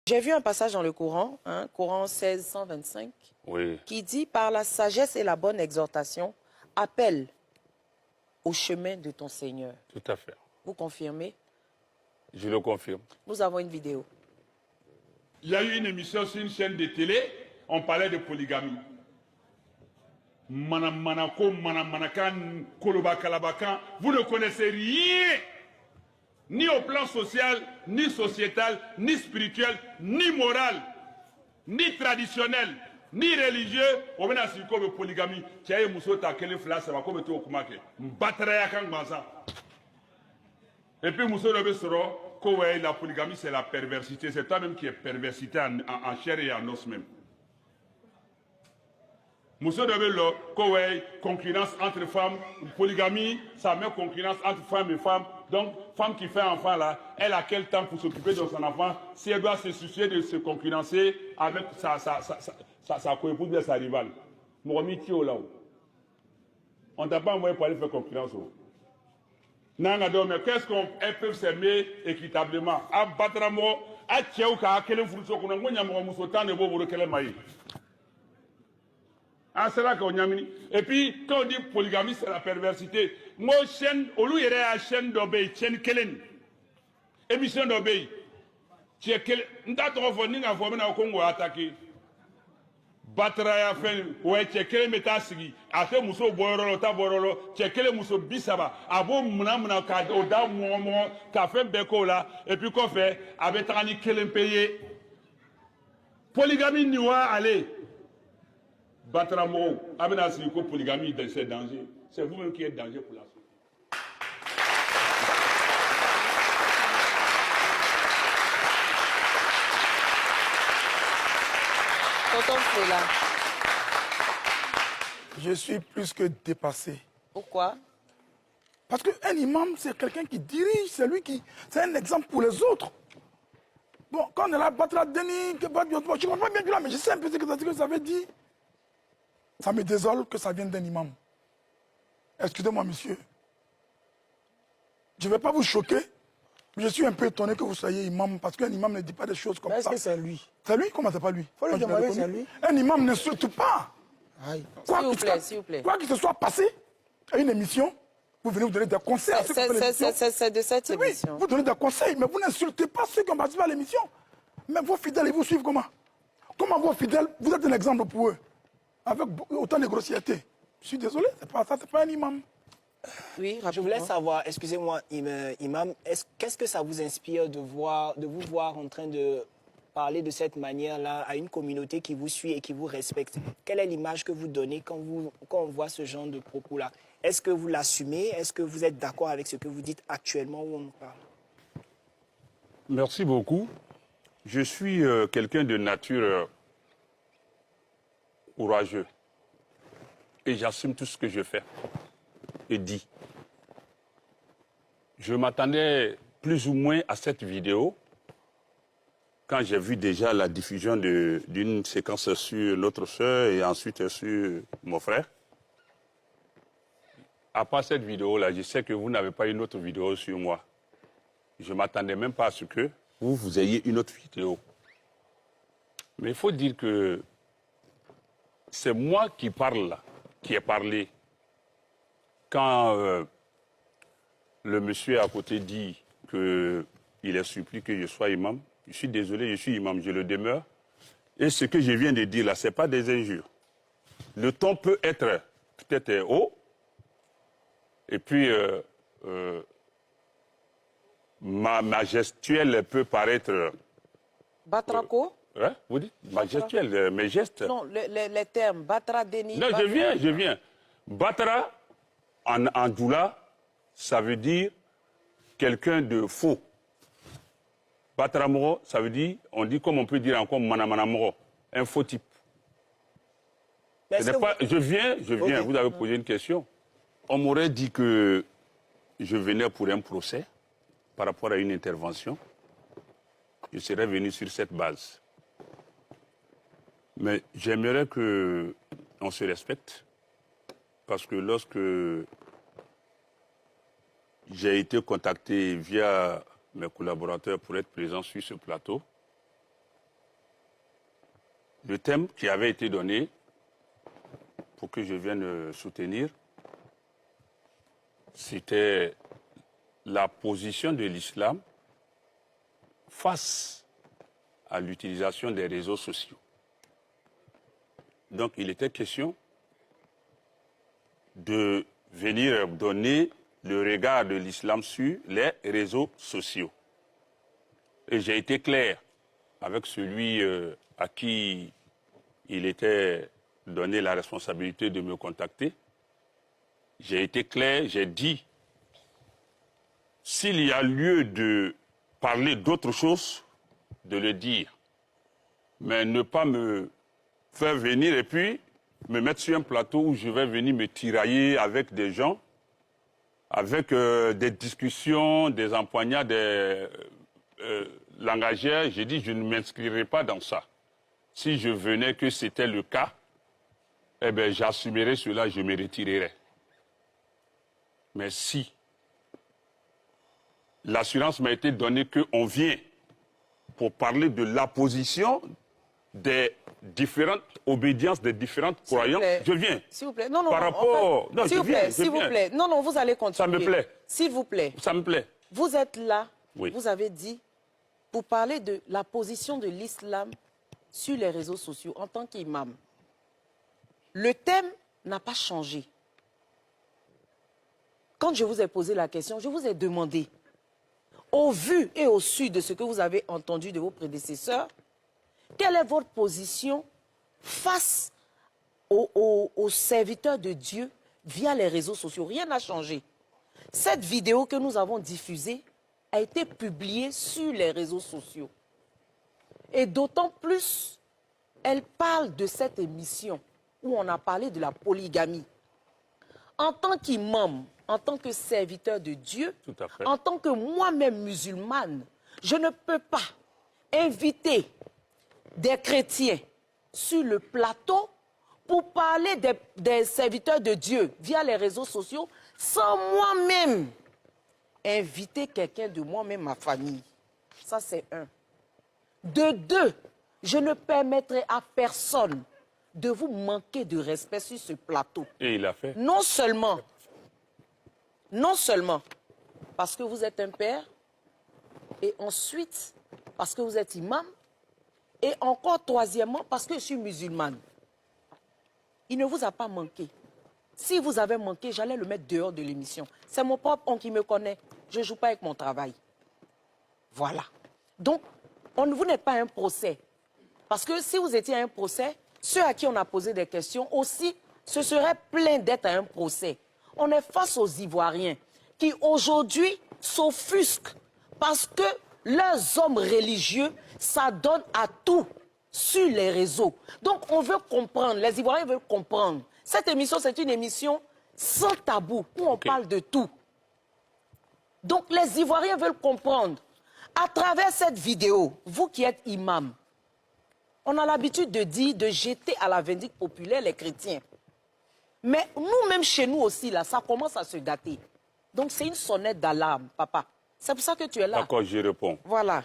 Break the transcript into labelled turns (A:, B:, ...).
A: J'ai vu un passage dans le Coran, Coran 16, 125,
B: Oui.
A: qui dit « Par la sagesse et la bonne exhortation, appelle au chemin de ton Seigneur. »
B: Tout à fait.
A: Vous confirmez?
B: Je le confirme.
A: Nous avons une vidéo.
C: Il y a eu une émission sur une chaîne de télé, on parlait de polygamie. Manamanako, Manamanakan, Kolobakalabakan, vous ne connaissez rien, ni au plan social, ni sociétal, ni spirituel, ni moral, ni traditionnel, ni religieux. On vient à ce que polygamie, qui a eu Moussota, quel est flash, ça va comme tu au Kumake, Batrayakan Maza. Et puis Moussa Lebe Soro, la polygamie c'est la perversité, c'est toi-même qui es perversité en chair et en os même. Moussa Lebe Lo, concurrence entre femmes, polygamie, ça met concurrence entre femmes et femmes. Donc, femme qui fait enfant là, elle a quel temps pour s'occuper de son enfant si elle doit se soucier de se concurrencer avec sa coépouse ou sa rivale. Mourami Tio là-haut. On ne t'a pas envoyé pour aller faire concurrence. Mais qu'est-ce qu'on peut s'aimer équitablement? À Batramo, à Tchéouka, à quel fruit qu'on a Moussotan de Bobo, quel maïs. Ah, c'est là qu'on a mis. Et puis, quand on dit polygamie, c'est la perversité. Moi, chaîne, au lieu de la chaîne d'obéi, chaîne Kellen. Émission d'obéi. Tu es quel. Nous avons fait un formé au Congo attaqué. Batraya fait, ouais, tchekele metasigi, a fait Mousso Borolo, Taborolo, tchekele Mousso Bissaba, a beau Mounamuna, Oda Mouamon, Café Bekola, et puis qu'on fait, avec Tani Kelen payé. Polygamie Niwa, allez. Batramo, Abenasi, polygamie, c'est danger. C'est vous-même qui êtes danger pour la suite.
D: Je suis plus que dépassé.
A: Pourquoi?
D: Parce qu'un imam, c'est quelqu'un qui dirige, c'est un exemple pour les autres. Bon, quand on est là, Batra Denis, je ne comprends pas bien, mais je sais un peu ce que ça veut dire. Ça me désole que ça vienne d'un imam. Excusez-moi, monsieur. Je ne vais pas vous choquer, mais je suis un peu étonné que vous soyez imam, parce qu'un imam ne dit pas des choses comme ça.
E: Est-ce que c'est lui?
D: C'est lui? Comment c'est pas lui?
E: Faut lui demander si c'est lui.
D: Un imam ne saute pas.
A: S'il vous plaît.
D: Quoi qu'il se soit passé à une émission, vous venez vous donner des conseils à ceux qui font l'émission.
A: C'est de cette émission.
D: Oui, vous donnez des conseils, mais vous n'insultez pas ceux qui ont participé à l'émission. Mais vos fidèles, ils vous suivent comment? Comment vos fidèles, vous êtes un exemple pour eux, avec autant de grossièreté. Je suis désolé, c'est pas ça, c'est pas un imam.
A: Oui,
E: je voulais savoir, excusez-moi, imam, qu'est-ce que ça vous inspire de vous voir en train de parler de cette manière-là à une communauté qui vous suit et qui vous respecte? Quelle est l'image que vous donnez quand on voit ce genre de propos-là? Est-ce que vous l'assumez? Est-ce que vous êtes d'accord avec ce que vous dites actuellement où on nous parle?
B: Merci beaucoup. Je suis quelqu'un de nature courageux. Et j'assume tout ce que je fais et dis. Je m'attendais plus ou moins à cette vidéo quand j'ai vu déjà la diffusion d'une séquence sur notre soeur et ensuite sur mon frère. À part cette vidéo-là, je sais que vous n'avez pas une autre vidéo sur moi. Je ne m'attendais même pas à ce que vous ayez une autre vidéo. Mais il faut dire que c'est moi qui parle là, qui ai parlé. Quand le monsieur à côté dit qu'il est surpris que je sois imam, je suis désolé, je suis imam, je le demeure. Et ce que je viens de dire là, ce n'est pas des injures. Le ton peut être peut-être haut, et puis ma gestuelle peut paraître...
A: Batrako?
B: Vous dites ma gestuelle, mes gestes.
A: Non, les termes, Batra, Denis...
B: Non,
A: Batra.
B: je viens. Batra, en Djoula, ça veut dire quelqu'un de faux. Batramoro, ça veut dire, on dit comme on peut dire encore Manamanamoro, un faux type. Je viens, okay. Vous avez posé une question. On m'aurait dit que je venais pour un procès par rapport à une intervention. Je serais venu sur cette base. Mais j'aimerais qu'on se respecte, parce que lorsque j'ai été contacté via mes collaborateurs pour être présent sur ce plateau, le thème qui avait été donné pour que je vienne soutenir, c'était la position de l'islam face à l'utilisation des réseaux sociaux. Donc, il était question de venir donner le regard de l'islam sur les réseaux sociaux. Et j'ai été clair avec celui à qui il était donné la responsabilité de me contacter. J'ai été clair, j'ai dit, s'il y a lieu de parler d'autre chose, de le dire. Mais ne pas me faire venir et puis me mettre sur un plateau où je vais venir me tirailler avec des gens, avec des discussions, des empoignades, des langagières. J'ai dit, je ne m'inscrirai pas dans ça. Si je venais que c'était le cas, eh bien, j'assumerais cela, je me retirerais. Mais si l'assurance m'a été donnée qu'on vient pour parler de l'apposition des différentes obédiences, des différentes croyances, je viens.
A: S'il vous plaît. Non, non,
B: par rapport...
A: enfin, s'il vous plaît, s'il vous plaît. Non, non, vous allez continuer.
B: Ça me plaît.
A: S'il vous plaît.
B: Ça me plaît.
A: Vous êtes là,
B: oui.
A: Vous avez dit, pour parler de la position de l'islam sur les réseaux sociaux en tant qu'imam. Le thème n'a pas changé. Quand je vous ai posé la question, je vous ai demandé, au vu et au su de ce que vous avez entendu de vos prédécesseurs, quelle est votre position face aux serviteurs de Dieu via les réseaux sociaux? Rien n'a changé. Cette vidéo que nous avons diffusée a été publiée sur les réseaux sociaux. Et d'autant plus, elle parle de cette émission où on a parlé de la polygamie. En tant qu'imam, en tant que serviteur de Dieu, en tant que moi-même musulmane, je ne peux pas inviter des chrétiens sur le plateau pour parler des serviteurs de Dieu via les réseaux sociaux sans moi-même inviter quelqu'un de moi-même, ma famille. Ça, c'est un. De deux, je ne permettrai à personne de vous manquer de respect sur ce plateau.
B: Et il a fait.
A: Non seulement parce que vous êtes un père, et ensuite parce que vous êtes imam, et encore troisièmement parce que je suis musulmane. Il ne vous a pas manqué. Si vous avez manqué, j'allais le mettre dehors de l'émission. C'est mon propre oncle qui me connaît. Je ne joue pas avec mon travail. Voilà. Donc, vous n'êtes pas à un procès. Parce que si vous étiez à un procès, ceux à qui on a posé des questions aussi, ce serait plein d'être à un procès. On est face aux Ivoiriens qui aujourd'hui s'offusquent parce que leurs hommes religieux s'adonnent à tout sur les réseaux. Donc on veut comprendre, les Ivoiriens veulent comprendre. Cette émission, c'est une émission sans tabou, où on parle de tout. Donc les Ivoiriens veulent comprendre. À travers cette vidéo, vous qui êtes imam, on a l'habitude de dire, de jeter à la vindicte populaire les chrétiens. Mais nous-mêmes, chez nous aussi, là, ça commence à se gâter. Donc c'est une sonnette d'alarme, papa. C'est pour ça que tu es là.
B: D'accord, je réponds.
A: Voilà.